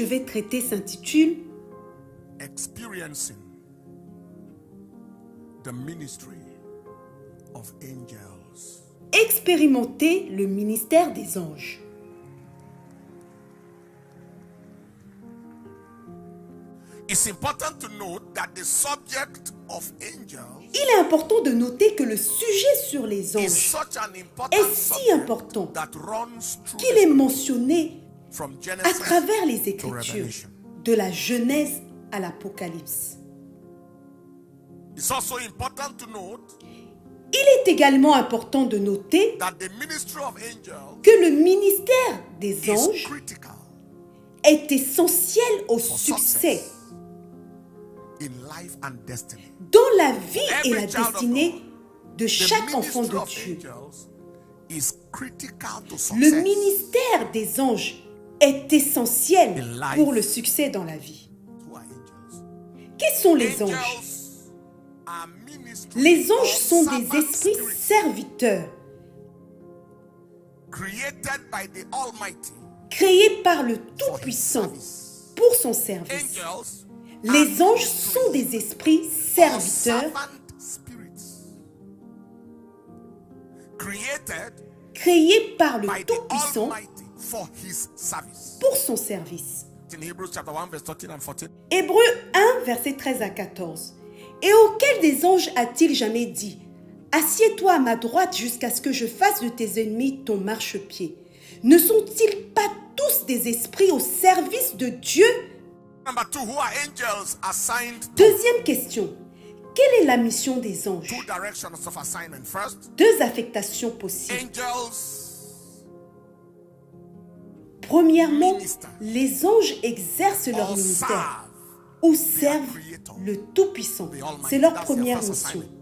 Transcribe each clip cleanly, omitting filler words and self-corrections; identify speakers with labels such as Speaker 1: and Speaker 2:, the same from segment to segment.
Speaker 1: je vais traiter s'intitule
Speaker 2: Experiencing the ministry of angels.
Speaker 1: Expérimenter le ministère des anges.
Speaker 2: It's important to note that the subject of angels
Speaker 1: Il est important de noter que le sujet sur les
Speaker 2: is
Speaker 1: anges
Speaker 2: such an important
Speaker 1: est si
Speaker 2: subject
Speaker 1: important
Speaker 2: that runs through
Speaker 1: qu'il
Speaker 2: the
Speaker 1: est
Speaker 2: scripture,
Speaker 1: mentionné
Speaker 2: from
Speaker 1: à
Speaker 2: Genesis
Speaker 1: travers les
Speaker 2: to
Speaker 1: Écritures,
Speaker 2: Revelation.
Speaker 1: de la Genèse à l'Apocalypse.
Speaker 2: It's also important to note
Speaker 1: Il est également important de noter
Speaker 2: that the ministry of angels
Speaker 1: que le ministère des
Speaker 2: is
Speaker 1: anges
Speaker 2: critical
Speaker 1: est essentiel au
Speaker 2: for
Speaker 1: succès
Speaker 2: success in life and destiny.
Speaker 1: dans la vie et la
Speaker 2: Every child of
Speaker 1: destinée de
Speaker 2: The
Speaker 1: chaque enfant
Speaker 2: ministry
Speaker 1: de
Speaker 2: of
Speaker 1: Dieu.
Speaker 2: angels is critical to
Speaker 1: Le
Speaker 2: success.
Speaker 1: ministère des anges est essentiel
Speaker 2: In life.
Speaker 1: pour le succès dans la vie.
Speaker 2: Who are angels?
Speaker 1: Qui sont les anges?
Speaker 2: Angels are ministry
Speaker 1: Les anges
Speaker 2: of
Speaker 1: sont des
Speaker 2: servant
Speaker 1: esprits
Speaker 2: spirits
Speaker 1: serviteurs
Speaker 2: created by the Almighty
Speaker 1: créés par le
Speaker 2: for His
Speaker 1: Tout-Puissant
Speaker 2: service.
Speaker 1: pour son service.
Speaker 2: Angels
Speaker 1: Les
Speaker 2: are
Speaker 1: anges sont des esprits
Speaker 2: of
Speaker 1: serviteurs
Speaker 2: servant spirits created
Speaker 1: créés par le
Speaker 2: by the
Speaker 1: Tout-Puissant
Speaker 2: Almighty for His service.
Speaker 1: pour son service.
Speaker 2: In Hebrews chapter 1 verse 13 and 14.
Speaker 1: Hébreux 1, versets 13 à 14. Et auquel des anges a-t-il jamais dit: Assieds-toi à ma droite jusqu'à ce que je fasse de tes ennemis ton marchepied? Ne sont-ils pas tous des esprits au service de Dieu?
Speaker 2: Number 2, who are angels assigned to?
Speaker 1: Deuxième question. Quelle est la mission des anges?
Speaker 2: Two directions of assignment. First,
Speaker 1: Deux affectations possibles.
Speaker 2: angels
Speaker 1: Premièrement,
Speaker 2: minister
Speaker 1: les anges exercent leur
Speaker 2: or
Speaker 1: ministère
Speaker 2: serve
Speaker 1: ou servent
Speaker 2: Creator,
Speaker 1: le Tout-Puissant.
Speaker 2: the Almighty.
Speaker 1: C'est leur
Speaker 2: That's their
Speaker 1: première
Speaker 2: first
Speaker 1: mission.
Speaker 2: assignment.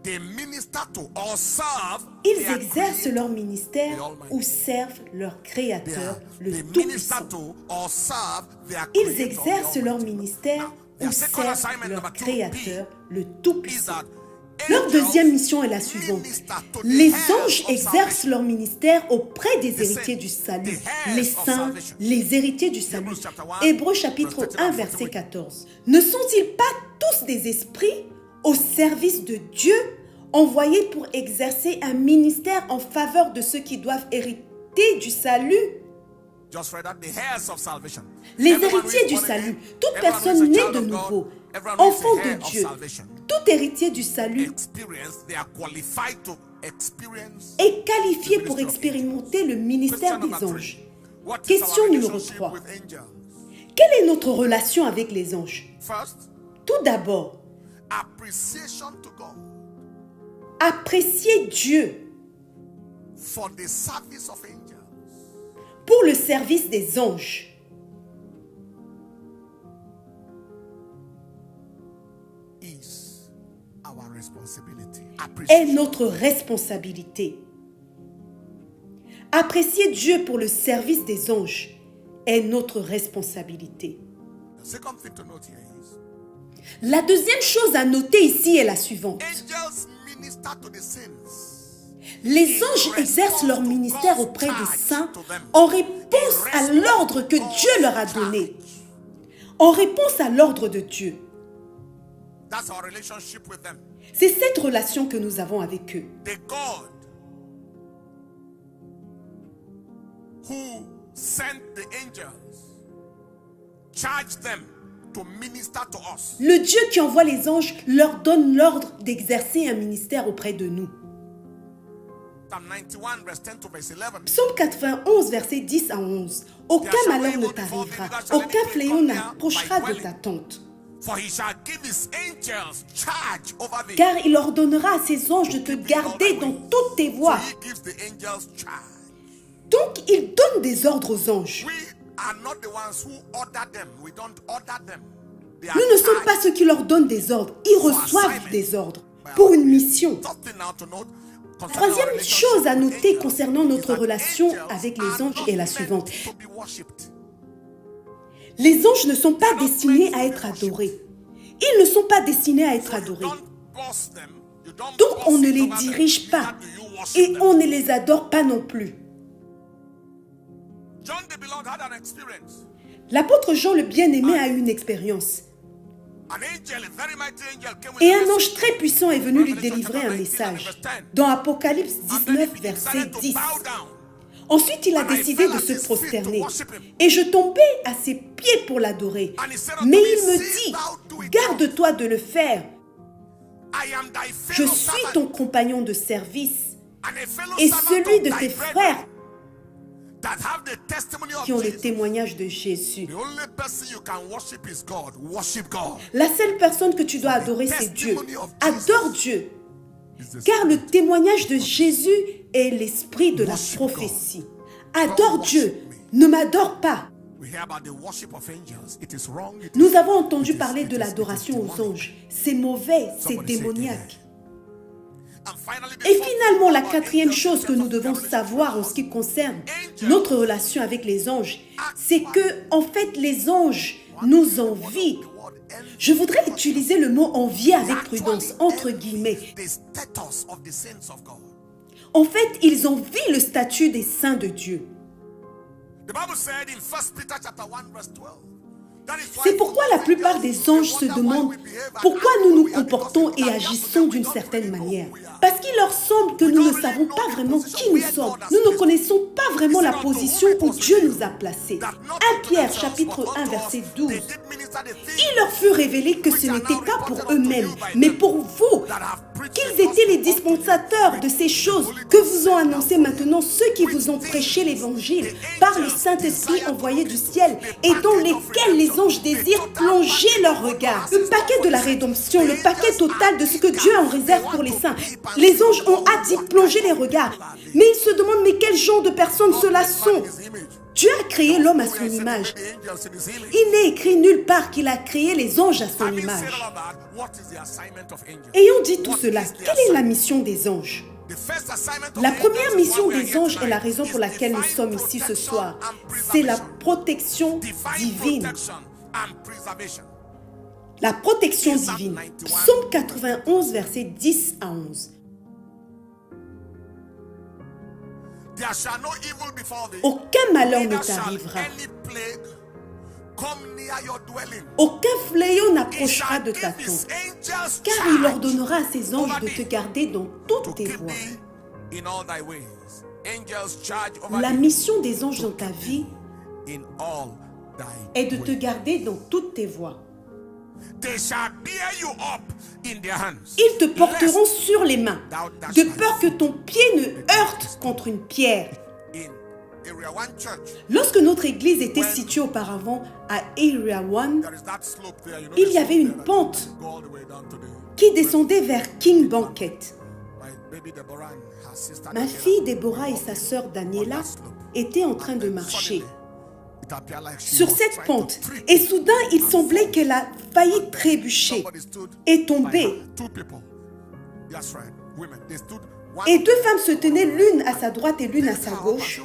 Speaker 2: They minister to or serve
Speaker 1: Ils
Speaker 2: their
Speaker 1: exercent
Speaker 2: Creator.
Speaker 1: leur
Speaker 2: the
Speaker 1: ministère
Speaker 2: Almighty.
Speaker 1: ou servent leur Créateur,
Speaker 2: They
Speaker 1: le
Speaker 2: minister
Speaker 1: Tout-Puissant.
Speaker 2: to or serve their
Speaker 1: Ils
Speaker 2: Creator, the
Speaker 1: exercent leur
Speaker 2: Almighty.
Speaker 1: ministère
Speaker 2: Now,
Speaker 1: ou
Speaker 2: their second
Speaker 1: servent
Speaker 2: assignment,
Speaker 1: leur
Speaker 2: number 2B,
Speaker 1: Créateur, le
Speaker 2: is
Speaker 1: Tout-Puissant.
Speaker 2: that
Speaker 1: Leur
Speaker 2: angels
Speaker 1: deuxième mission est la suivante.
Speaker 2: minister to the
Speaker 1: Les
Speaker 2: heirs
Speaker 1: anges
Speaker 2: of
Speaker 1: exercent
Speaker 2: salvation.
Speaker 1: leur ministère auprès des
Speaker 2: The
Speaker 1: héritiers
Speaker 2: saints,
Speaker 1: du salut,
Speaker 2: the heirs
Speaker 1: les
Speaker 2: of
Speaker 1: saints,
Speaker 2: salvation.
Speaker 1: les héritiers du salut.
Speaker 2: Hebrews chapter 1,
Speaker 1: Hébreux chapitre
Speaker 2: verse 13
Speaker 1: 1,
Speaker 2: and
Speaker 1: verset
Speaker 2: 14.
Speaker 1: 14. Ne sont-ils pas tous des esprits au service de Dieu, envoyés pour exercer un ministère en faveur de ceux qui doivent hériter du salut?
Speaker 2: Just read that, the heirs of salvation.
Speaker 1: Les
Speaker 2: Everyone who
Speaker 1: héritiers
Speaker 2: is
Speaker 1: du
Speaker 2: born
Speaker 1: salut,
Speaker 2: again,
Speaker 1: toute
Speaker 2: everyone who is
Speaker 1: personne
Speaker 2: a
Speaker 1: née
Speaker 2: child
Speaker 1: de
Speaker 2: of
Speaker 1: nouveau,
Speaker 2: God, everyone who is
Speaker 1: enfant
Speaker 2: a heir
Speaker 1: de
Speaker 2: of
Speaker 1: Dieu,
Speaker 2: salvation,
Speaker 1: tout héritier du salut
Speaker 2: they are qualified to experience.
Speaker 1: est qualifié pour expérimenter le ministère
Speaker 2: Question
Speaker 1: des
Speaker 2: number
Speaker 1: anges.
Speaker 2: 3. What is
Speaker 1: Question
Speaker 2: our
Speaker 1: numéro
Speaker 2: relationship
Speaker 1: 3.
Speaker 2: with angels?
Speaker 1: Quelle est notre relation avec les anges?
Speaker 2: First,
Speaker 1: Tout d'abord,
Speaker 2: appreciation to God
Speaker 1: apprécier Dieu
Speaker 2: for the service of angels
Speaker 1: pour le service des anges
Speaker 2: is our responsibility.
Speaker 1: est
Speaker 2: Appreciation.
Speaker 1: notre responsabilité. Apprécier Dieu pour le service des anges est notre responsabilité.
Speaker 2: The second thing to note here is
Speaker 1: La deuxième chose à noter ici est la suivante.
Speaker 2: angels minister to the saints
Speaker 1: Les anges exercent leur ministère auprès des saints en réponse à l'ordre que Dieu leur a donné. En réponse à l'ordre de Dieu.
Speaker 2: That's our relationship with them.
Speaker 1: C'est cette relation que nous avons avec eux.
Speaker 2: The God who sent the angels charged them to minister to us.
Speaker 1: Le Dieu qui envoie les anges leur donne l'ordre d'exercer un ministère auprès de nous.
Speaker 2: Psalm 91 verse 10 to verse 11.
Speaker 1: Psaume 91, versets 10 à 11. Aucun malheur ne t'arrivera, aucun fléau n'approchera de ta tente.
Speaker 2: For he shall give his angels charge over thee.
Speaker 1: Car il ordonnera à ses anges de te garder dans toutes tes
Speaker 2: So
Speaker 1: voies.
Speaker 2: he gives the angels charge.
Speaker 1: Donc il donne des ordres aux anges.
Speaker 2: We are not the ones who order them. We don't order them. They are
Speaker 1: Nous ne sommes
Speaker 2: charged.
Speaker 1: pas ceux qui leur donnent des ordres. Ils reçoivent des ordres pour une mission.
Speaker 2: Something now to note concerning our
Speaker 1: Troisième
Speaker 2: relationship
Speaker 1: chose à
Speaker 2: with
Speaker 1: noter
Speaker 2: angels
Speaker 1: concernant notre
Speaker 2: is that
Speaker 1: relation
Speaker 2: angels
Speaker 1: avec les
Speaker 2: are
Speaker 1: anges
Speaker 2: not
Speaker 1: est la
Speaker 2: meant
Speaker 1: suivante.
Speaker 2: to be worshipped.
Speaker 1: Les anges ne sont pas destinés à être adorés. Ils ne sont pas destinés à être
Speaker 2: You
Speaker 1: adorés.
Speaker 2: don't boss them. You don't
Speaker 1: Donc
Speaker 2: boss
Speaker 1: on ne
Speaker 2: it
Speaker 1: les
Speaker 2: over them.
Speaker 1: dirige pas
Speaker 2: Neither do you worship
Speaker 1: et
Speaker 2: them.
Speaker 1: on ne les adore pas non plus.
Speaker 2: John the Beloved had an experience.
Speaker 1: L'apôtre Jean le bien-aimé a eu une expérience. Et un ange très puissant est venu lui délivrer un message. Dans Apocalypse 19, verset 10. Ensuite, il a décidé de se prosterner. Et je tombais à ses pieds pour l'adorer. Mais il me dit, garde-toi de le faire. Je suis ton compagnon de service et celui de tes frères qui ont le témoignage de Jésus. La seule personne que tu dois adorer, c'est Dieu. Adore Dieu. Car le témoignage de Jésus est l'esprit de la prophétie. Adore Dieu. Ne m'adore pas. Nous avons entendu parler de l'adoration aux anges. C'est mauvais, c'est démoniaque. Et finalement, la quatrième chose que nous devons savoir en ce qui concerne notre relation avec les anges, c'est que, en fait, les anges nous envient. Je voudrais utiliser le mot envier avec prudence, entre guillemets. En fait, ils envient le statut des saints de Dieu. C'est pourquoi la plupart des anges se demandent pourquoi nous nous comportons et agissons d'une certaine manière. Parce qu'il leur semble que nous ne savons pas vraiment qui nous sommes. Nous ne connaissons pas vraiment la position où Dieu nous a placés. 1 Pierre chapitre 1 verset 12. Il leur fut révélé que ce n'était pas pour eux-mêmes, mais pour vous, qu'ils étaient les dispensateurs de ces choses que vous ont annoncées maintenant ceux qui vous ont prêché l'évangile par le Saint-Esprit envoyé du ciel et dans lesquels les anges désirent plonger leur regard. Le paquet de la rédemption, le paquet total de ce que Dieu en réserve pour les saints. Les anges ont hâte d'y plonger les regards. Mais ils se demandent, mais quel genre de personnes ceux-là sont? Dieu a créé l'homme à son image. Il n'est écrit nulle part qu'il a créé les anges à son image. Ayant dit tout cela, quelle est la mission des anges? La première mission des anges est la raison pour laquelle nous sommes ici ce soir. C'est la protection divine. La protection divine. Psaume 91, versets 10 à 11. Aucun malheur ne t'arrivera. Aucun fléau n'approchera de ta tente, car il ordonnera à ses anges de te garder dans toutes tes voies. La mission des anges dans ta vie est de te garder dans toutes tes voies. Ils te porteront sur les mains, de peur que ton pied ne heurte contre une pierre. Lorsque notre église était située auparavant à Area 1, il y avait une pente qui descendait vers King Banquet. Ma fille Déborah et sa sœur Daniela étaient en train de marcher sur cette pente. Et soudain, il semblait qu'elle a failli trébucher et tomber. Et deux femmes se tenaient l'une à sa droite et l'une à sa gauche.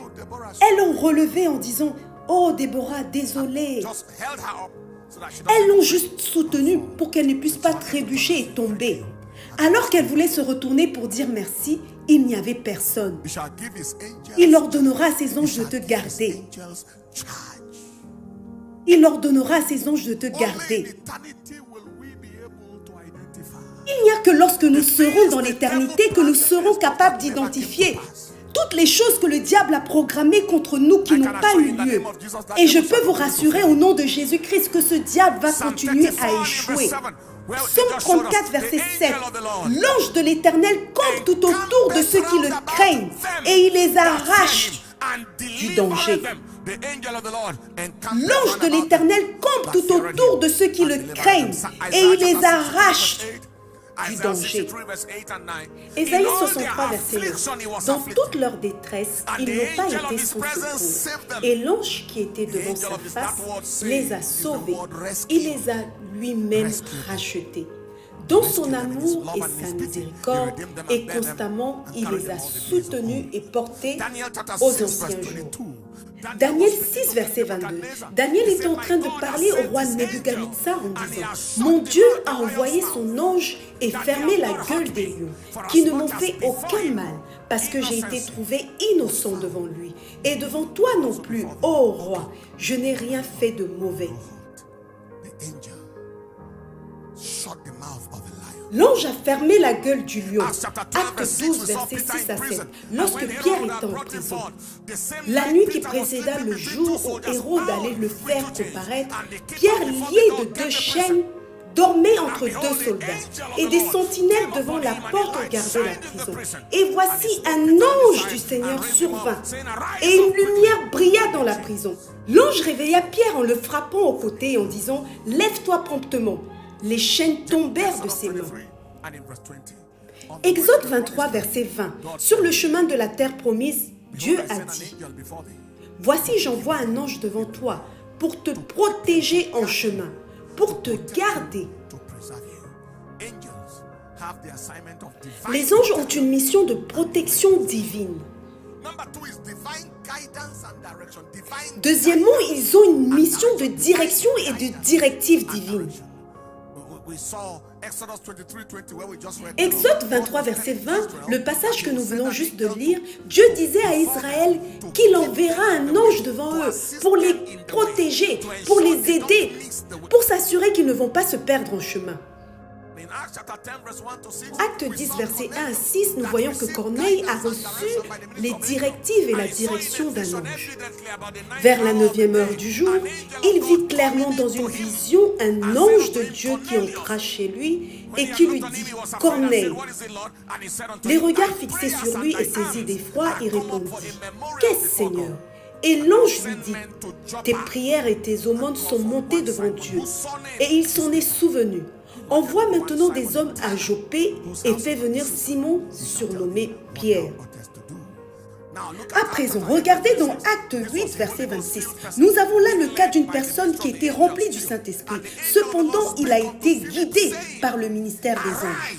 Speaker 1: Elles l'ont relevée en disant « Oh Déborah, désolée ». Elles l'ont juste soutenue pour qu'elle ne puisse pas trébucher et tomber. Alors qu'elle voulait se retourner pour dire merci, il n'y avait personne. Il ordonnera à ses anges de te garder. Il ordonnera à ses anges de te garder. Il n'y a que lorsque nous serons dans l'éternité que nous serons capables d'identifier toutes les choses que le diable a programmées contre nous qui n'ont pas eu lieu. Et je peux vous rassurer au nom de Jésus-Christ que ce diable va continuer à échouer. Psaume 34, verset 7. L'ange de l'Éternel campe tout autour de ceux qui le craignent et il les arrache du danger. L'ange de l'Éternel campe tout autour de ceux qui le craignent et il les arrache du danger. Ésaïe 63, verset 9. Dans toute leur détresse, ils n'ont pas été son secours. Et l'ange qui était devant sa face les a sauvés. Il les a lui-même rachetés. Dans son amour et sa miséricorde, et constamment, il les a soutenus et portés aux anciens jours. Daniel 6, verset 22. Daniel était en train de parler au roi Nebuchadnezzar en disant « Mon Dieu a envoyé son ange et fermé la gueule des lions, qui ne m'ont fait aucun mal, parce que j'ai été trouvé innocent devant lui. Et devant toi non plus, ô roi, je n'ai rien fait de mauvais. L'ange a fermé la gueule du lion. Acte 12, versets 6 à 7. Lorsque Pierre était en prison, la nuit qui précéda le jour où Hérode allait le faire comparaître, Pierre, lié de 2 chaînes, dormait entre 2 soldats, et des sentinelles devant la porte gardaient la prison. Et voici un ange du Seigneur survint, et une lumière brilla dans la prison. L'ange réveilla Pierre en le frappant au côté et en disant « Lève-toi promptement ». Les chaînes tombèrent de ses mains. Exode 23, verset 20. Sur le chemin de la terre promise, Dieu a dit « Voici, j'envoie un ange devant toi pour te protéger en chemin, pour te garder. » Les anges ont une mission de protection divine. Deuxièmement, ils ont une mission de direction et de directive divine. Exode 23, verset 20, le passage que nous venons juste de lire, Dieu disait à Israël qu'il enverra un ange devant eux pour les protéger, pour les aider, pour s'assurer qu'ils ne vont pas se perdre en chemin. Acte 10, versets 1 à 6, nous voyons que Corneille a reçu les directives et la direction d'un ange. Vers la 9e heure du jour, il vit clairement dans une vision un ange de Dieu qui entra chez lui et qui lui dit « Corneille ». Les regards fixés sur lui et saisi d'effroi, il répondit « Qu'est-ce, Seigneur ?» Et l'ange lui dit « Tes prières et tes aumônes sont montées devant Dieu, et il s'en est souvenu. Envoie maintenant des hommes à Joppé et fais venir Simon, surnommé Pierre. » À présent, regardez dans Acte 8, verset 26. Nous avons là le cas d'une personne qui était remplie du Saint-Esprit. Cependant, il a été guidé par le ministère des anges.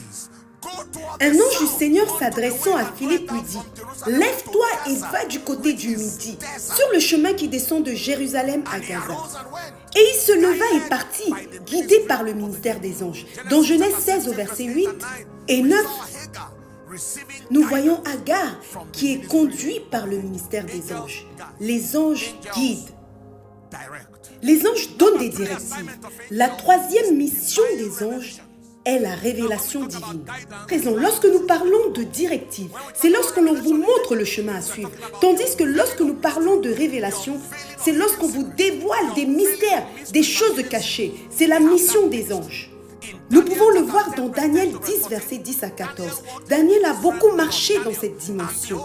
Speaker 1: Un ange du Seigneur s'adressant à Philippe lui dit « Lève-toi et va du côté du Midi, sur le chemin qui descend de Jérusalem à Gaza. » Et il se leva et partit, guidé par le ministère des anges. Dans Genèse 16 au verset 8 et 9, nous voyons Agar qui est conduit par le ministère des anges. Les anges guident. Les anges donnent des directives. La troisième mission des anges est la révélation divine. Présent, lorsque nous parlons de directives, c'est lorsque l'on vous montre le chemin à suivre. Tandis que lorsque nous parlons de révélation, c'est lorsqu'on vous dévoile des mystères, des choses cachées. C'est la mission des anges. Nous pouvons le voir dans Daniel 10, versets 10 à 14. Daniel a beaucoup marché dans cette dimension.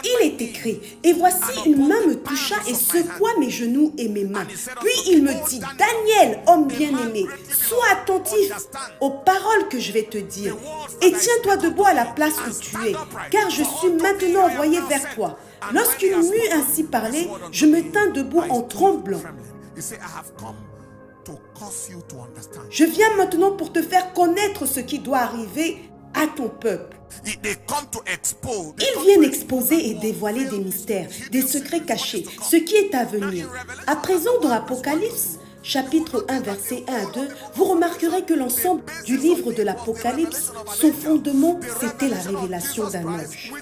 Speaker 1: Il est écrit, et voici une main me toucha et secoua mes genoux et mes mains. Puis il me dit, Daniel, homme bien-aimé, sois attentif aux paroles que je vais te dire. Et tiens-toi debout à la place où tu es, car je suis maintenant envoyé vers toi. Lorsqu'il m'eut ainsi parlé, je me tins debout en tremblant. Je viens maintenant pour te faire connaître ce qui doit arriver à ton peuple. Ils viennent exposer et dévoiler des mystères, des secrets cachés, ce qui est à venir. À présent, dans Apocalypse, chapitre 1, versets 1 à 2, vous remarquerez que l'ensemble du livre de l'Apocalypse, son fondement, c'était la révélation d'un ange.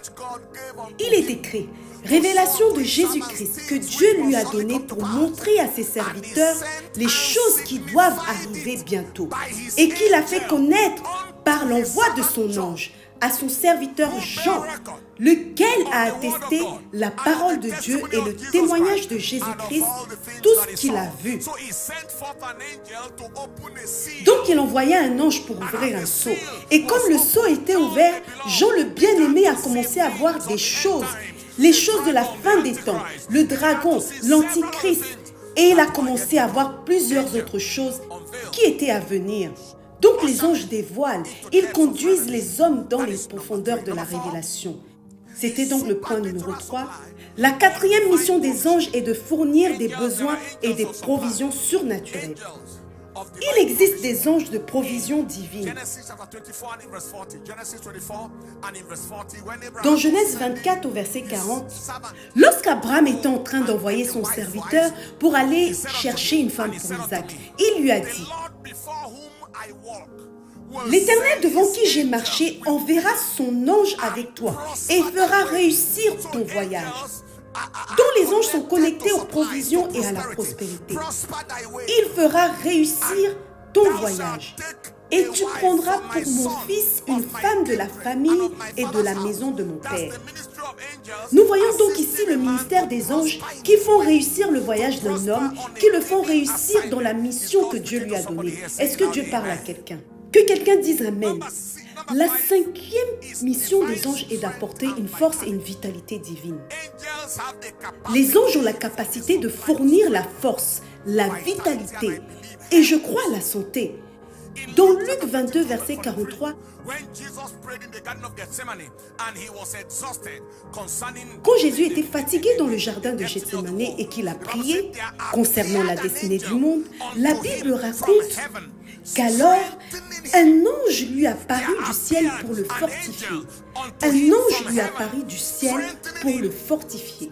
Speaker 1: Il est écrit, révélation de Jésus-Christ que Dieu lui a donnée pour montrer à ses serviteurs les choses qui doivent arriver bientôt et qu'il a fait connaître par l'envoi de son ange à son serviteur Jean, lequel a attesté la parole de Dieu et le témoignage de Jésus-Christ, tout ce qu'il a vu. Donc il envoya un ange pour ouvrir un seau. Et comme le seau était ouvert, Jean le bien-aimé a commencé à voir des choses, les choses de la fin des temps, le dragon, l'antichrist. Et il a commencé à voir plusieurs autres choses qui étaient à venir. Donc les anges dévoilent, ils conduisent les hommes dans les profondeurs de la révélation. C'était donc le point numéro 3. La quatrième mission des anges est de fournir des besoins et des provisions surnaturelles. Il existe des anges de provision divine.
Speaker 2: Genesis chapter 24 and in verse 40. Genesis 24 and in verse 40. When Abraham
Speaker 1: Dans Genèse 24 au verset 40, lorsqu'Abraham était en train d'envoyer son serviteur pour aller chercher une femme pour Isaac, il lui a dit, l'Éternel devant qui j'ai marché enverra son ange avec toi et fera réussir ton voyage. Dont les anges sont connectés aux provisions et à la prospérité. Il fera réussir ton voyage. Et tu prendras pour mon fils une femme de la famille et de la maison de mon père. Nous voyons donc ici le ministère des anges qui font réussir le voyage d'un homme, qui le font réussir dans la mission que Dieu lui a donnée. Est-ce que Dieu parle à quelqu'un? Que quelqu'un dise Amen. La cinquième mission des anges est d'apporter une force et une vitalité divine. Les anges ont la capacité de fournir la force, la vitalité et je crois la santé. Dans Luc 22, verset 43, quand Jésus était fatigué dans le jardin de Gethsémane et qu'il a prié concernant la destinée du monde, la Bible raconte qu'alors un ange lui apparut du ciel pour le fortifier. Un ange lui apparut du ciel pour le fortifier.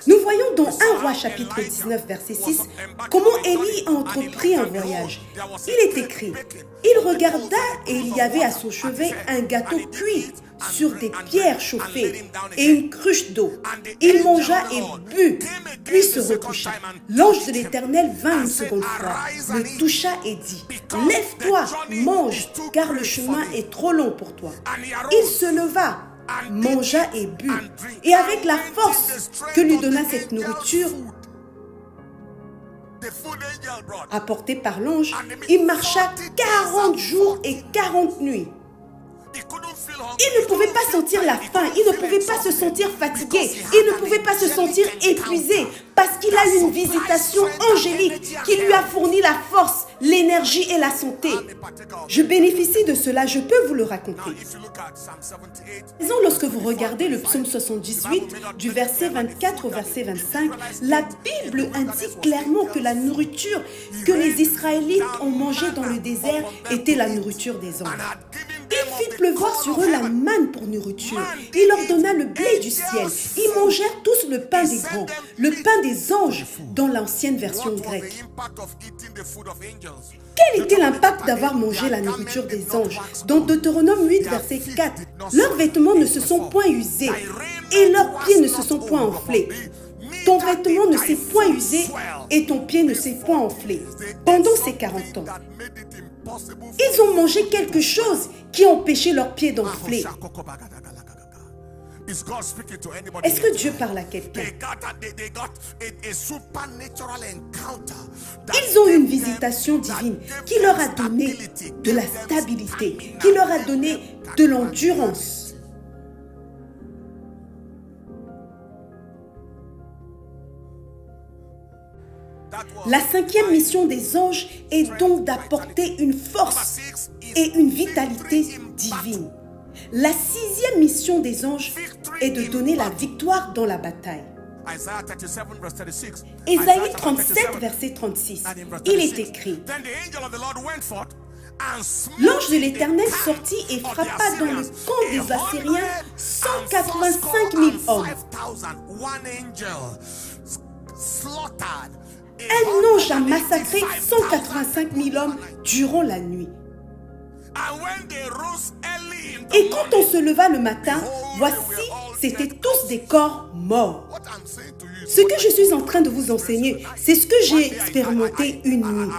Speaker 1: Nous voyons dans 1 Roi chapitre 19 verset 6 comment Élie a entrepris un voyage. Il est écrit, il regarda et il y avait à son chevet un gâteau cuit sur des pierres chauffées et une cruche d'eau. Il mangea et but, puis se recoucha. L'ange de l'Éternel vint une seconde fois, le toucha et dit, lève-toi, mange, car le chemin est trop long pour toi. Il se leva, mangea et but, et avec la force que lui donna cette nourriture apportée par l'ange, il marcha 40 jours et 40 nuits. Il ne pouvait pas sentir la faim, il ne pouvait pas se sentir fatigué, il ne pouvait pas se sentir épuisé parce qu'il a eu une visitation angélique qui lui a fourni la force, l'énergie et la santé. Je bénéficie de cela, je peux vous le raconter. Lorsque vous regardez le psaume 78, du verset 24 au verset 25, la Bible indique clairement que la nourriture que les Israélites ont mangée dans le désert était la nourriture des anges. Il fit pleuvoir sur eux la manne pour nourriture. Il leur donna le blé du ciel. Ils mangèrent tous le pain des grands, le pain des anges dans l'ancienne version grecque. Quel était l'impact d'avoir mangé la nourriture des anges? Dans Deutéronome 8, verset 4, leurs vêtements ne se sont point usés et leurs pieds ne se sont point enflés. Ton vêtement ne s'est point usé et ton pied ne s'est point enflé pendant ces 40 ans. Ils ont mangé quelque chose qui a empêché leurs pieds d'enfler. Est-ce que Dieu parle à quelqu'un? Ils ont eu une visitation divine qui leur a donné de la stabilité, qui leur a donné de l'endurance. La cinquième mission des anges est donc d'apporter une force et une vitalité divine. La sixième mission des anges est de donner la victoire dans la bataille. Ésaïe 37, verset 36, il est écrit, l'ange de l'Éternel sortit et frappa dans le camp des Assyriens 185 000 hommes. Un ange a massacré 185 000 hommes durant la nuit. Et quand on se leva le matin, voici, c'étaient tous des corps morts. Ce que je suis en train de vous enseigner, c'est ce que j'ai expérimenté une nuit.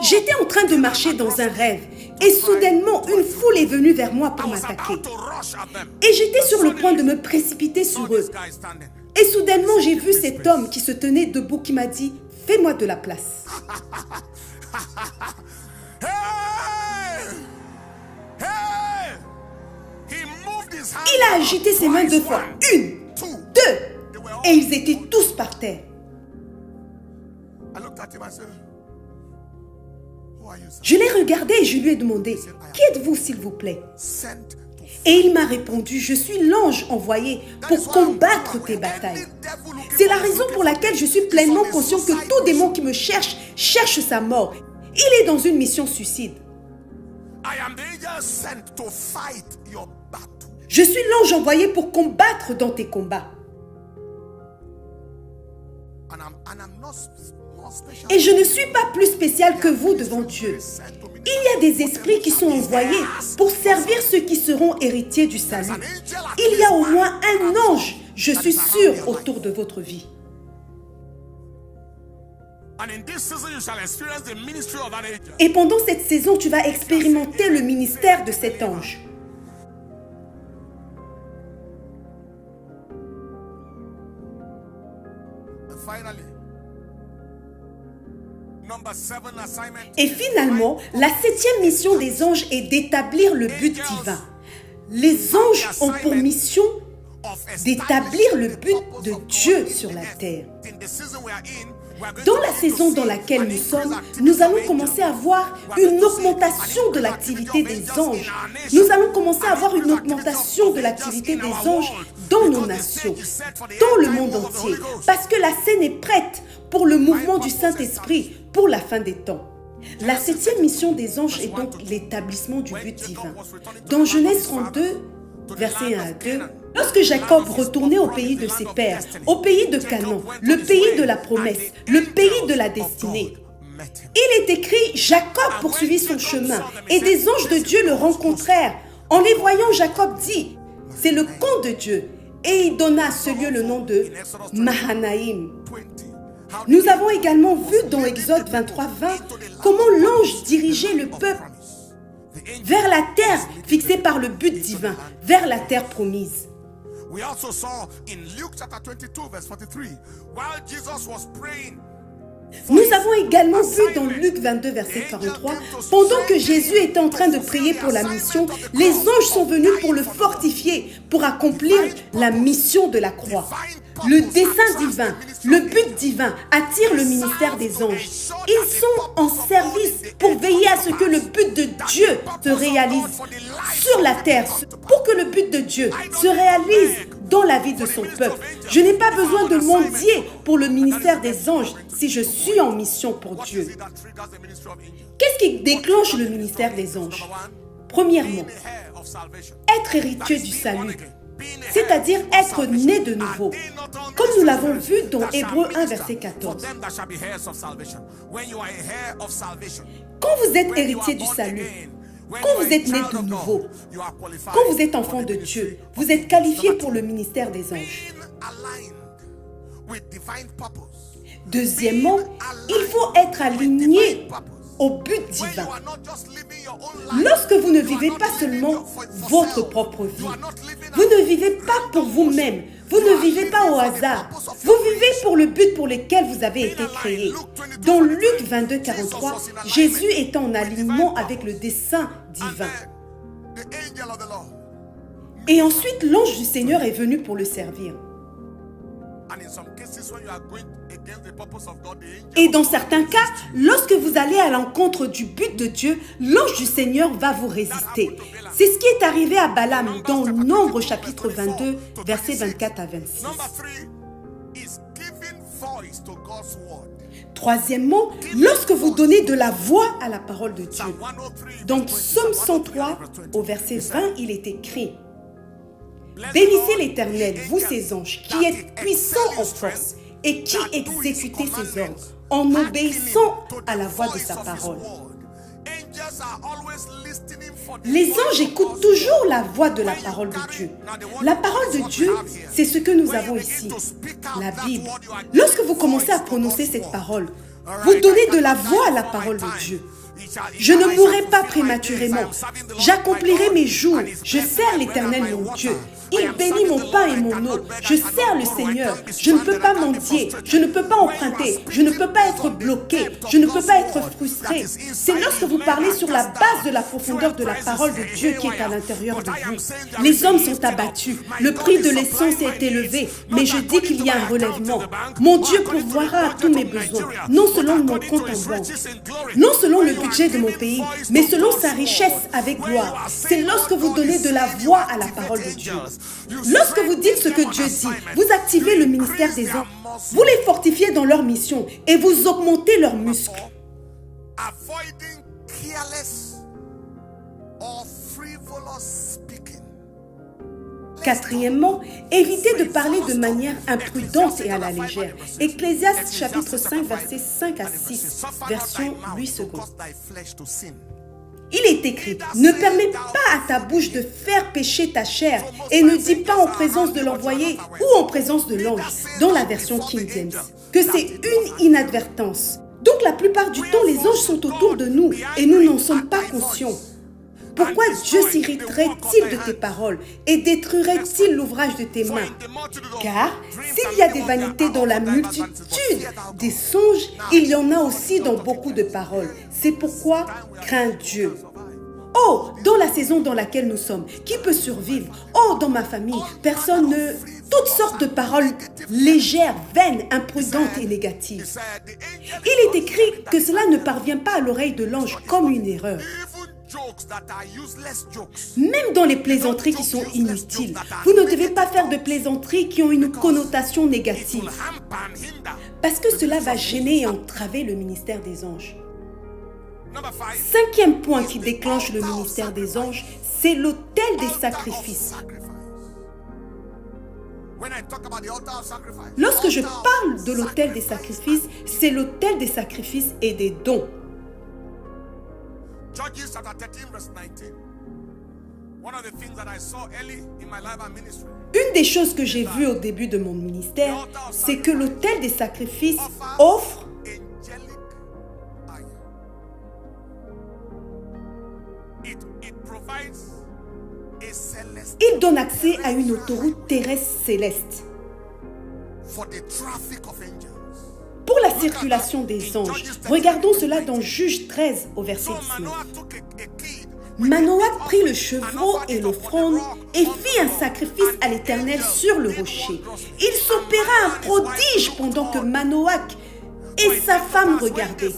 Speaker 1: J'étais en train de marcher dans un rêve et soudainement une foule est venue vers moi pour m'attaquer. Et j'étais sur le point de me précipiter sur eux. Et soudainement j'ai vu cet homme qui se tenait debout qui m'a dit « Fais-moi de la place ». Il a agité ses mains deux fois. Une, deux. Et ils étaient tous par terre. Je l'ai regardé et je lui ai demandé, qui êtes-vous s'il vous plaît? Et il m'a répondu, je suis l'ange envoyé pour combattre tes batailles. C'est la raison pour laquelle je suis pleinement conscient que tout démon qui me cherche, cherche sa mort. Il est dans une mission suicide. Je suis l'ange envoyé pour combattre dans tes combats. Et je ne suis pas plus spécial que vous devant Dieu. Il y a des esprits qui sont envoyés pour servir ceux qui seront héritiers du salut. Il y a au moins un ange, je suis sûr, autour de votre vie. Et pendant cette saison, tu vas expérimenter le ministère de cet ange. Et finalement, la 7e mission des anges est d'établir le but divin. Les anges ont pour mission d'établir le but de Dieu sur la terre. Dans la saison dans laquelle nous sommes, nous allons commencer à voir une augmentation de l'activité des anges. Nous allons commencer à voir une augmentation de l'activité des anges dans nos nations, dans le monde entier, parce que la scène est prête pour le mouvement du Saint-Esprit pour la fin des temps. La 7e mission des anges est donc l'établissement du but divin. Dans Genèse 32, versets 1 à 2, lorsque Jacob retournait au pays de ses pères, au pays de Canaan, le pays de la promesse, le pays de la destinée, il est écrit, Jacob poursuivit son chemin et des anges de Dieu le rencontrèrent. En les voyant, Jacob dit, c'est le camp de Dieu. Et il donna à ce lieu le nom de Mahanaïm. Nous avons également vu dans Exode 23, 20 comment l'ange dirigeait le peuple vers la terre fixée par le but divin, vers la terre promise.
Speaker 2: We also saw in Luke chapter 22 verse 43, while Jesus was praying.
Speaker 1: Nous avons également vu dans Luc 22, verset 43, pendant que Jésus était en train de prier pour la mission, les anges sont venus pour le fortifier, pour accomplir la mission de la croix. Le dessein divin, le but divin attire le ministère des anges. Ils sont en service pour veiller à ce que le but de Dieu se réalise sur la terre, pour que le but de Dieu se réalise dans la vie de son peuple. Je n'ai pas besoin de mendier pour le ministère des anges si je suis en mission pour Dieu. Qu'est-ce qui déclenche le ministère des anges? Premièrement, être héritier du salut, c'est-à-dire être né de nouveau, comme nous l'avons vu dans Hébreux 1, verset 14. Quand vous êtes héritier du salut, quand vous êtes né de nouveau, quand vous êtes enfant de Dieu, vous êtes qualifié pour le ministère des anges. Deuxièmement, il faut être aligné au but divin. Lorsque vous ne vivez pas seulement votre propre vie, vous ne vivez pas pour vous-même, vous ne vivez pas au hasard, vous vivez pour le but pour lequel vous avez été créé. Dans Luc 22, 43, Jésus est en alignement avec le dessein divin. Et ensuite, l'ange du Seigneur est venu pour le servir. Et dans certains cas, lorsque vous allez à l'encontre du but de Dieu, l'ange du Seigneur va vous résister. C'est ce qui est arrivé à Balaam dans Nombre chapitre 22, versets 24 à 26. Troisièmement, lorsque vous donnez de la voix à la parole de Dieu. Dans Psaume 103, au verset 20, il est écrit: bénissez l'Éternel, vous ses anges, qui êtes puissants en force et qui exécutez ses ordres, en obéissant à la voix de sa parole. Les anges écoutent toujours la voix de la parole de Dieu. La parole de Dieu, c'est ce que nous avons ici, la Bible. Lorsque vous commencez à prononcer cette parole, vous donnez de la voix à la parole de Dieu. Je ne mourrai pas prématurément. J'accomplirai mes jours. Je sers l'Éternel mon Dieu. Il bénit mon pain et mon eau. Je sers le Seigneur. Je ne peux pas mendier. Je ne peux pas emprunter. Je ne peux pas être bloqué. Je ne peux pas être frustré. C'est lorsque vous parlez sur la base de la profondeur de la parole de Dieu qui est à l'intérieur de vous. Les hommes sont abattus. Le prix de l'essence est élevé. Mais je dis qu'il y a un relèvement. Mon Dieu pourvoira à tous mes besoins. Non selon mon compte en banque. Non selon le budget de mon pays. Mais selon sa richesse avec gloire. C'est lorsque vous donnez de la voix à la parole de Dieu. Lorsque vous dites ce que Dieu dit, vous activez le ministère des anges. Vous les fortifiez dans leur mission et vous augmentez leurs muscles.
Speaker 2: Avoiding careless or frivolous speaking.
Speaker 1: Quatrièmement, évitez de parler de manière imprudente et à la légère. Ecclésiaste chapitre 5, versets 5 à 6, version 8 secondes. Il est écrit, ne permets pas à ta bouche de faire pécher ta chair et ne dis pas en présence de l'envoyé ou en présence de l'ange, dans la version King James, que c'est une inadvertance. Donc la plupart du temps, les anges sont autour de nous et nous n'en sommes pas conscients. Pourquoi Dieu s'irriterait-il de tes paroles et détruirait-il l'ouvrage de tes mains? Car s'il y a des vanités dans la multitude des songes, il y en a aussi dans beaucoup de paroles. C'est pourquoi crains Dieu. Oh, dans la saison dans laquelle nous sommes, qui peut survivre? Oh, dans ma famille, personne ne... Toutes sortes de paroles légères, vaines, imprudentes et négatives. Il est écrit que cela ne parvient pas à l'oreille de l'ange comme une erreur. Même dans les plaisanteries qui sont inutiles, vous ne devez pas faire de plaisanteries qui ont une connotation négative. Parce que cela va gêner et entraver le ministère des anges. Cinquième point qui déclenche le ministère des anges, c'est l'autel des sacrifices. Lorsque je parle de l'autel des sacrifices, c'est l'autel des sacrifices et des dons.
Speaker 2: Judges chapter 13 verse 19. One of the things that I saw early in my life and ministry.
Speaker 1: Une des choses que j'ai vues au début de mon ministère, c'est que l'autel des sacrifices offre il donne accès à une autoroute terrestre céleste pour la circulation des anges. Regardons cela dans Juge 13 au verset 19. Manoach prit le chevreau et l'offrande et fit un sacrifice à l'Éternel sur le rocher. Il s'opéra un prodige pendant que Manoach et sa femme regardaient.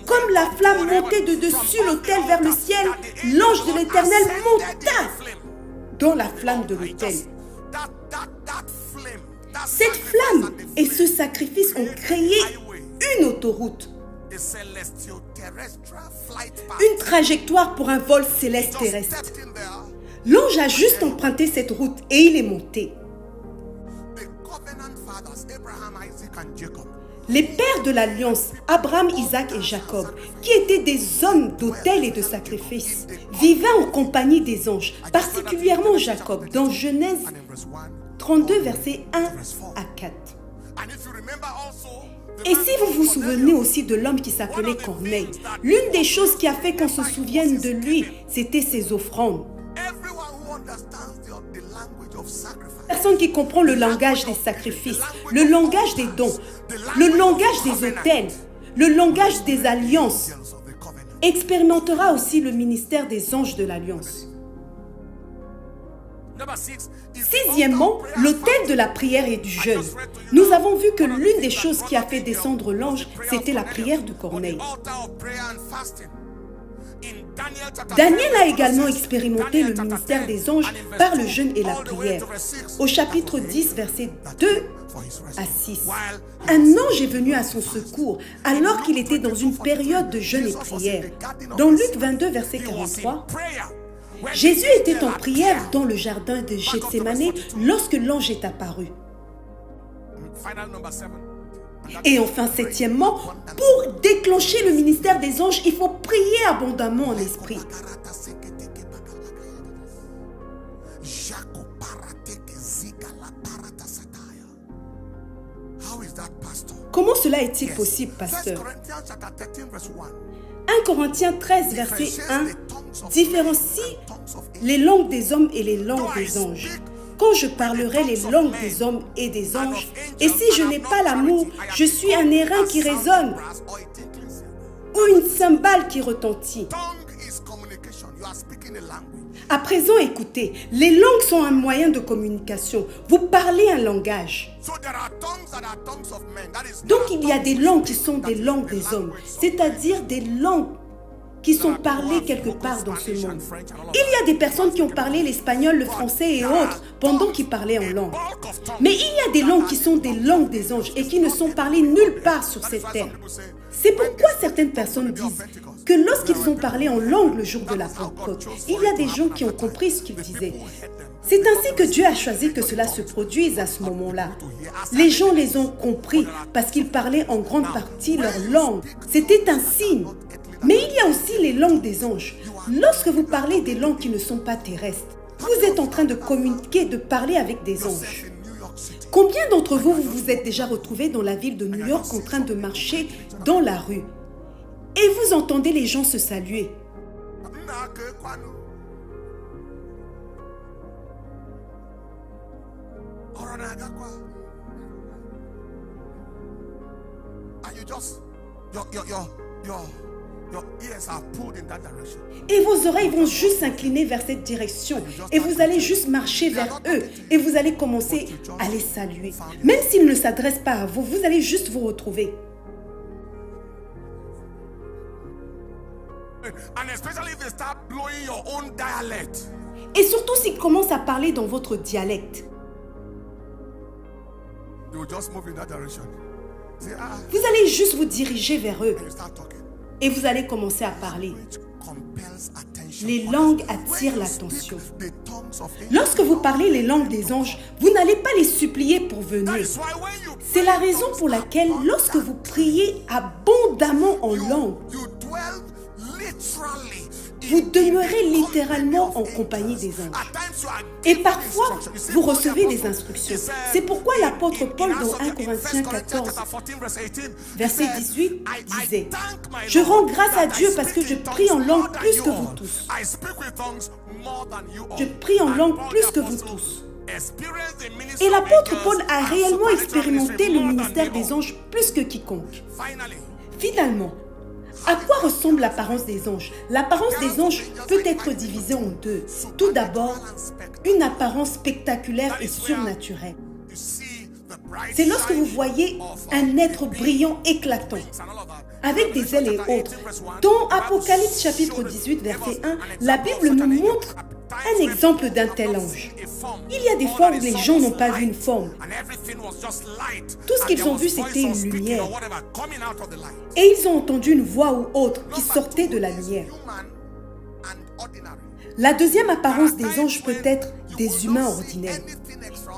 Speaker 1: Comme la flamme montait de dessus l'autel vers le ciel, l'ange de l'Éternel monta dans la flamme de l'autel. Cette flamme et ce sacrifice ont créé une autoroute, une trajectoire pour un vol céleste terrestre. L'ange a juste emprunté cette route et il est monté. Les pères de l'alliance, Abraham, Isaac et Jacob, qui étaient des hommes d'autel et de sacrifice, vivaient en compagnie des anges, particulièrement Jacob, dans Genèse 32, versets 1 à 4. Et si vous vous souvenez aussi de l'homme qui s'appelait Corneille, l'une des choses qui a fait qu'on se souvienne de lui, c'était ses offrandes. Personne qui comprend le langage des sacrifices, le langage des dons, le langage des autels, le langage des alliances, expérimentera aussi le ministère des anges de l'alliance. Sixièmement, l'autel de la prière et du jeûne. Nous avons vu que l'une des choses qui a fait descendre l'ange, c'était la prière de Corneille. Daniel a également expérimenté le ministère des anges par le jeûne et la prière. Au chapitre 10, versets 2 à 6. Un ange est venu à son secours alors qu'il était dans une période de jeûne et prière. Dans Luc 22, verset 43, Jésus était en prière dans le jardin de Gethsémani lorsque l'ange est apparu. Et enfin, septièmement, pour déclencher le ministère des anges, il faut prier abondamment en esprit. Comment cela est-il possible, pasteur? 1 Corinthiens 13, verset 1 différencie les langues des hommes et les langues des anges. quand je parlerai les langues des hommes et des anges, et si je n'ai pas l'amour, je suis un airain qui résonne ou une cymbale qui retentit. À présent, écoutez, les langues sont un moyen de communication. Vous parlez un langage. Donc, il y a des langues qui sont des langues des hommes, c'est-à-dire des langues qui sont parlées quelque part dans ce monde. Il y a des personnes qui ont parlé l'espagnol, le français et autres pendant qu'ils parlaient en langue. Mais il y a des langues qui sont des langues des anges et qui ne sont parlées nulle part sur cette terre. C'est pourquoi certaines personnes disent que lorsqu'ils ont parlé en langue le jour de la Pentecôte, il y a des gens qui ont compris ce qu'ils disaient. C'est ainsi que Dieu a choisi que cela se produise à ce moment-là. Les gens les ont compris parce qu'ils parlaient en grande partie leur langue. C'était un signe. Mais il y a aussi les langues des anges. Lorsque vous parlez des langues qui ne sont pas terrestres, vous êtes en train de communiquer, de parler avec des anges. Combien d'entre vous vous êtes déjà retrouvés dans la ville de New York en train de marcher dans la rue et vous entendez les gens se saluer? Et vos oreilles vont juste s'incliner vers cette direction. Et vous allez juste marcher vers eux. Et vous allez commencer à les saluer. Même s'ils ne s'adressent pas à vous, vous allez juste vous retrouver. Et surtout s'ils commencent à parler dans votre dialecte. Vous allez juste vous diriger vers eux. Et vous allez commencer à parler. Les langues attirent l'attention. Lorsque vous parlez les langues des anges, vous n'allez pas les supplier pour venir. C'est la raison pour laquelle lorsque vous priez abondamment en langue, vous demeurez littéralement en compagnie des anges. Et parfois, vous recevez des instructions. C'est pourquoi l'apôtre Paul dans 1 Corinthiens 14, verset 18, disait « Je rends grâce à Dieu parce que je prie en langue plus que vous tous. Je prie en langue plus que vous tous. » Et l'apôtre Paul a réellement expérimenté le ministère des anges plus que quiconque. Finalement, à quoi ressemble l'apparence des anges? L'apparence des anges peut être divisée en deux. Tout d'abord, une apparence spectaculaire et surnaturelle. C'est lorsque vous voyez un être brillant, éclatant, avec des ailes et autres. Dans Apocalypse chapitre 18, verset 1, la Bible nous montre un exemple d'un tel ange. Il y a des fois où les gens n'ont pas vu une forme. Tout ce qu'ils ont vu, c'était une lumière. Et ils ont entendu une voix ou autre qui sortait de la lumière. La deuxième apparence des anges peut être des humains ordinaires.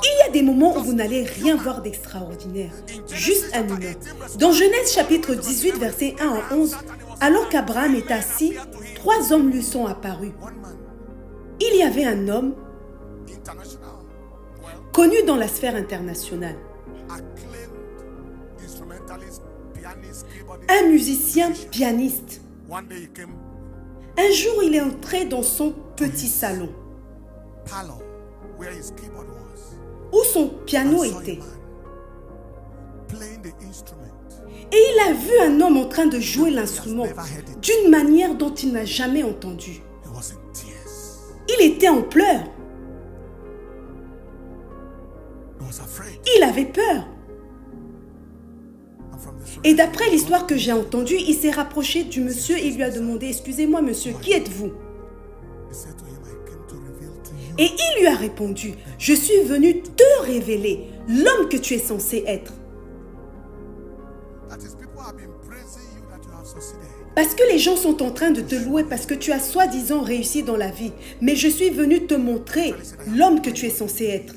Speaker 1: Il y a des moments où vous n'allez rien voir d'extraordinaire, juste un humain. Dans Genèse chapitre 18, versets 1 à 11, alors qu'Abraham est assis, 3 hommes lui sont apparus. Il y avait un homme connu dans la sphère internationale, un musicien pianiste. Un jour, il est entré dans son petit salon où son piano était. Et il a vu un homme en train de jouer l'instrument d'une manière dont il n'a jamais entendu. Il était en pleurs. Il avait peur. Et d'après l'histoire que j'ai entendue, il s'est rapproché du monsieur et lui a demandé « Excusez-moi monsieur, qui êtes-vous » Et il lui a répondu « Je suis venu te révéler l'homme que tu es censé être. » Parce que les gens sont en train de te louer parce que tu as soi-disant réussi dans la vie. Mais je suis venu te montrer l'homme que tu es censé être.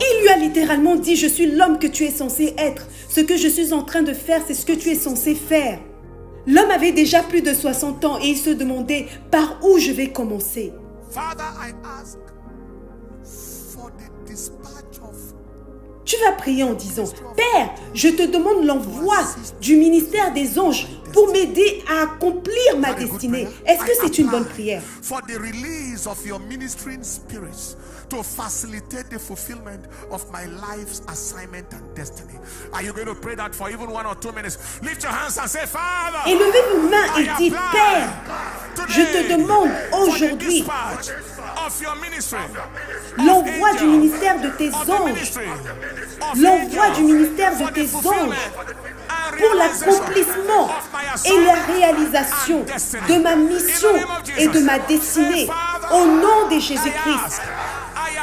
Speaker 1: Il lui a littéralement dit, je suis l'homme que tu es censé être. Ce que je suis en train de faire, c'est ce que tu es censé faire. L'homme avait déjà plus de 60 ans et il se demandait par où je vais commencer. Tu vas prier en disant, Père, je te demande l'envoi du ministère des anges pour m'aider à accomplir ma destinée. Est-ce que c'est une bonne prière?
Speaker 2: For the release of your ministering spirits to facilitate the fulfillment of my life's assignment and destiny. Are you going to pray that for even 1 or 2 minutes? Lift your hands and say, Father,
Speaker 1: Et levez vos mains et dites, Père, je te demande aujourd'hui l'envoi du ministère de tes anges, l'envoi du ministère de tes anges pour l'accomplissement et la réalisation de ma mission et de ma destinée au nom de Jésus-Christ.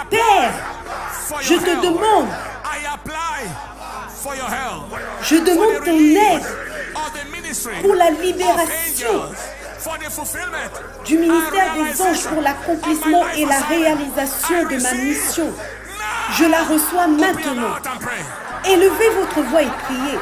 Speaker 1: Père, je te demande, je demande ton aide pour la libération du ministère des anges pour l'accomplissement et la réalisation de ma mission. Je la reçois maintenant. Élevez votre voix et priez.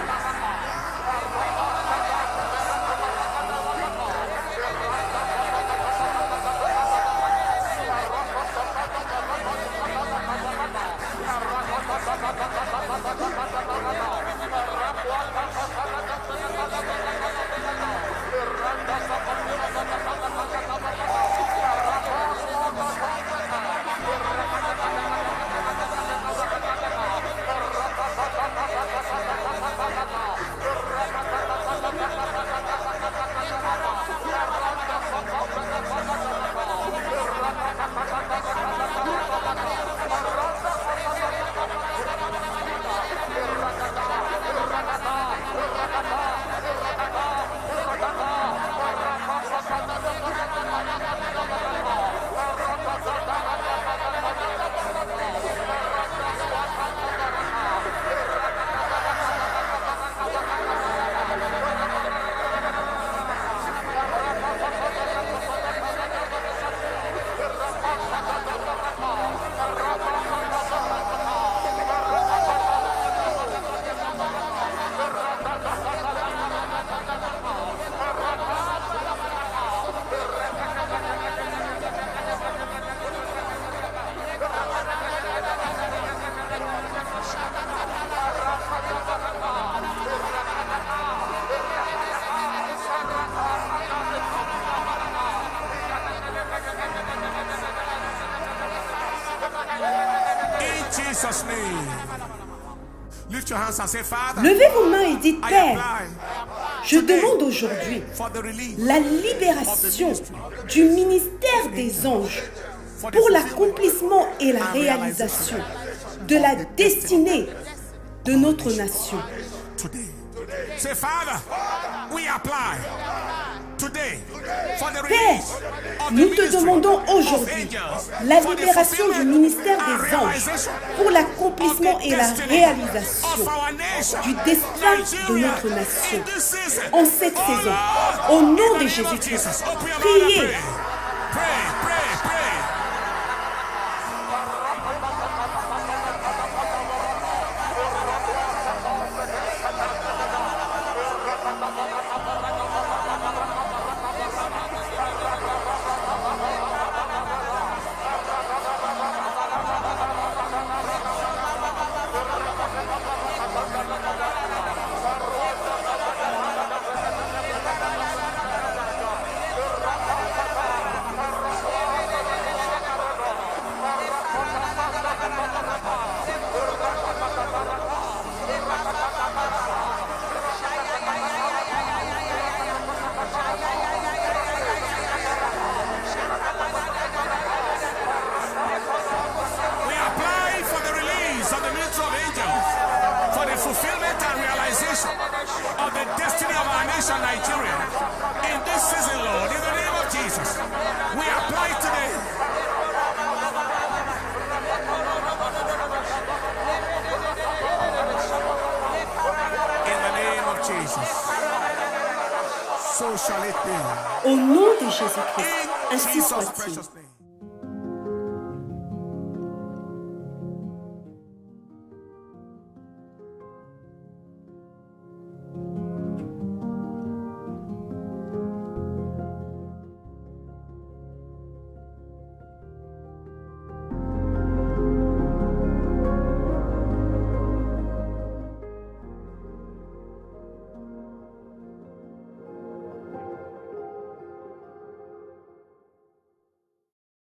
Speaker 2: Jesus' name. Lift your hands and say, Father,
Speaker 1: Levez vos mains et dites,
Speaker 2: I
Speaker 1: Père,
Speaker 2: apply
Speaker 1: je demande aujourd'hui
Speaker 2: for the release
Speaker 1: la libération du ministère des anges pour l'accomplissement et la réalisation de la destinée de notre nation.
Speaker 2: today. Say, Father, we apply today for the
Speaker 1: Père,
Speaker 2: release of the
Speaker 1: nous te
Speaker 2: ministry
Speaker 1: demandons
Speaker 2: of
Speaker 1: aujourd'hui
Speaker 2: angels
Speaker 1: la
Speaker 2: for the
Speaker 1: libération du
Speaker 2: fulfillment
Speaker 1: ministère
Speaker 2: and
Speaker 1: des anges
Speaker 2: realization
Speaker 1: pour l'accomplissement
Speaker 2: of the
Speaker 1: et la
Speaker 2: destiny
Speaker 1: réalisation
Speaker 2: of our nation,
Speaker 1: du destin de
Speaker 2: Nigeria,
Speaker 1: notre nation
Speaker 2: in this season.
Speaker 1: en cette
Speaker 2: Oh
Speaker 1: saison.
Speaker 2: Lord,
Speaker 1: Au nom
Speaker 2: in
Speaker 1: de
Speaker 2: the name of
Speaker 1: Jésus-Christ,
Speaker 2: Jesus, open your mouth and
Speaker 1: priez.
Speaker 2: pray. Pray, pray, pray. We apply for the release of the ministry of angels for the fulfillment and realization of the destiny of our nation, Nigeria. In this season, Lord, in the name of Jesus, we apply today. In the name of Jesus, so shall it be.
Speaker 1: Au nom de Jésus-Christ,
Speaker 2: In
Speaker 1: ainsi
Speaker 2: Jesus'
Speaker 1: soit-il.
Speaker 2: precious name.